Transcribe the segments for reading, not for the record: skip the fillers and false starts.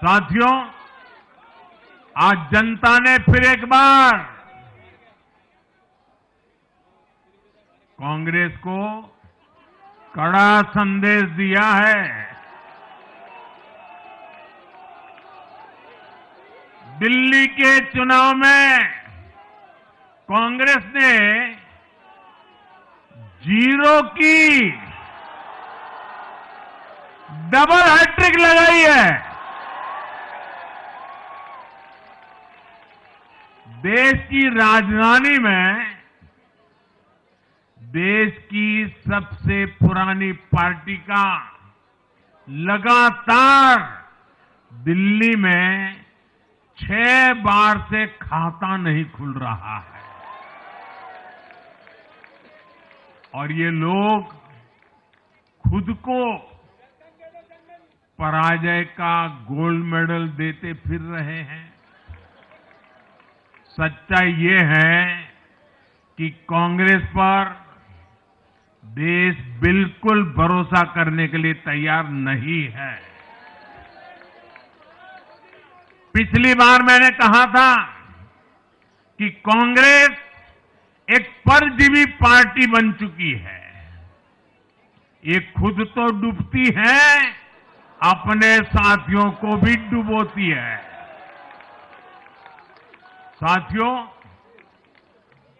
साथियों, आज जनता ने फिर एक बार कांग्रेस को कड़ा संदेश दिया है। दिल्ली के चुनाव में कांग्रेस ने जीरो की डबल हैट्रिक लगाई है। देश की राजधानी में देश की सबसे पुरानी पार्टी का लगातार दिल्ली में 6 बार से खाता नहीं खुल रहा है और ये लोग खुद को पराजय का गोल्ड मेडल देते फिर रहे हैं। सच्चाई ये है कि कांग्रेस पर देश बिल्कुल भरोसा करने के लिए तैयार नहीं है। पिछली बार मैंने कहा था कि कांग्रेस एक परजीवी पार्टी बन चुकी है। ये खुद तो डूबती है, अपने साथियों को भी डुबोती है। साथियों,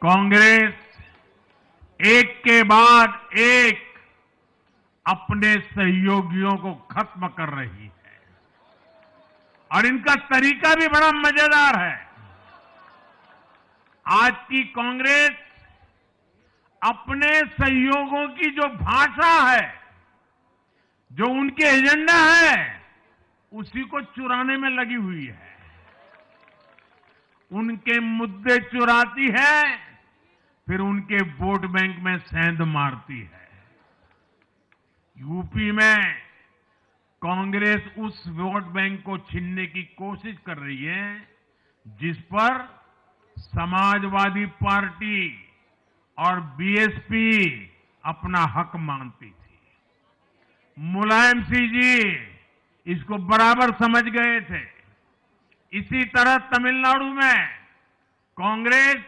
कांग्रेस एक के बाद एक अपने सहयोगियों को खत्म कर रही है और इनका तरीका भी बड़ा मजेदार है। आज की कांग्रेस अपने सहयोगियों की जो भाषा है, जो उनके एजेंडा है, उसी को चुराने में लगी हुई है। उनके मुद्दे चुराती है, फिर उनके वोट बैंक में सेंध मारती है। यूपी में कांग्रेस उस वोट बैंक को छीनने की कोशिश कर रही है जिस पर समाजवादी पार्टी और बीएसपी अपना हक मानती थी। मुलायम सिंह जी इसको बराबर समझ गए थे। इसी तरह तमिलनाडु में कांग्रेस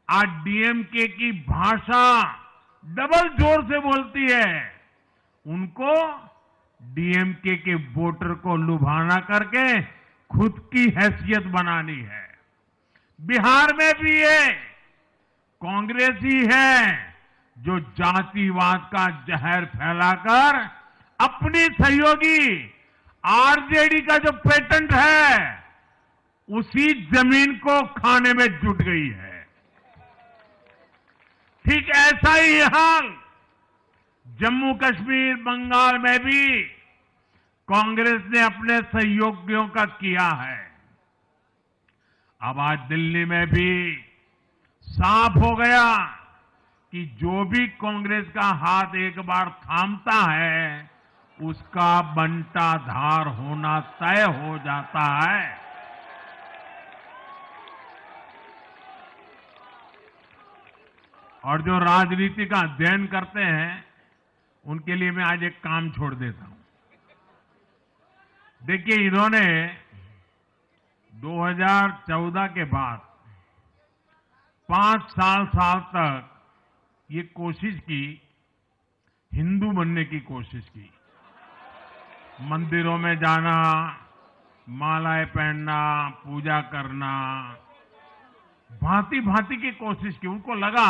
आज डीएमके की भाषा डबल जोर से बोलती है। उनको डीएमके के वोटर को लुभाना करके खुद की हैसियत बनानी है। बिहार में भी ये कांग्रेस ही है जो जातिवाद का जहर फैलाकर अपनी सहयोगी आरजेडी का जो पेटेंट है उसी जमीन को खाने में जुट गई है। ठीक ऐसा ही हाल जम्मू कश्मीर, बंगाल में भी कांग्रेस ने अपने सहयोगियों का किया है। अब आज दिल्ली में भी साफ हो गया कि जो भी कांग्रेस का हाथ एक बार थामता है उसका बंटाधार होना तय हो जाता है। और जो राजनीति का अध्ययन करते हैं उनके लिए मैं आज एक काम छोड़ देता हूं। देखिए, इन्होंने 2014 के बाद 5 साल तक ये कोशिश की, हिंदू बनने की कोशिश की। मंदिरों में जाना, मालाएं पहनना, पूजा करना, भांति भांति की कोशिश की। उनको लगा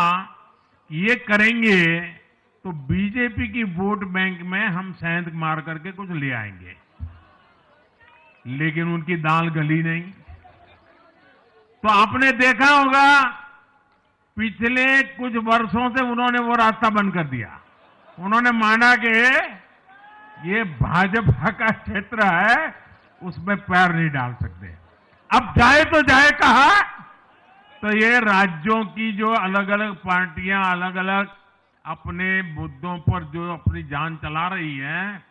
कि ये करेंगे तो बीजेपी की वोट बैंक में हम सेंध मार करके कुछ ले आएंगे, लेकिन उनकी दाल गली नहीं। तो आपने देखा होगा पिछले कुछ वर्षों से उन्होंने वो रास्ता बंद कर दिया। उन्होंने माना कि ये भाजपा का क्षेत्र है, उसमें पैर नहीं डाल सकते। अब जाए तो जाए कहा, तो ये राज्यों की जो अलग अलग पार्टियां अलग अलग अपने मुद्दों पर जो अपनी जान चला रही हैं,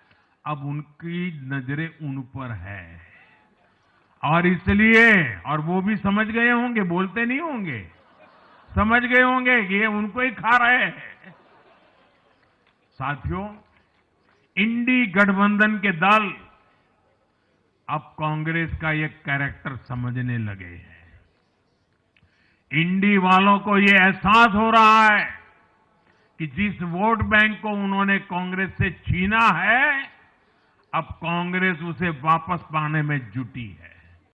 अब उनकी नजरें उन पर है और इसलिए, और वो भी समझ गए होंगे, बोलते नहीं होंगे, समझ गए होंगे कि ये उनको ही खा रहे हैं। साथियों, इंडी गठबंधन के दल अब कांग्रेस का ये कैरेक्टर समझने लगे हैं। इंडी वालों को ये एहसास हो रहा है कि जिस वोट बैंक को उन्होंने कांग्रेस से छीना है, अब कांग्रेस उसे वापस पाने में जुटी है।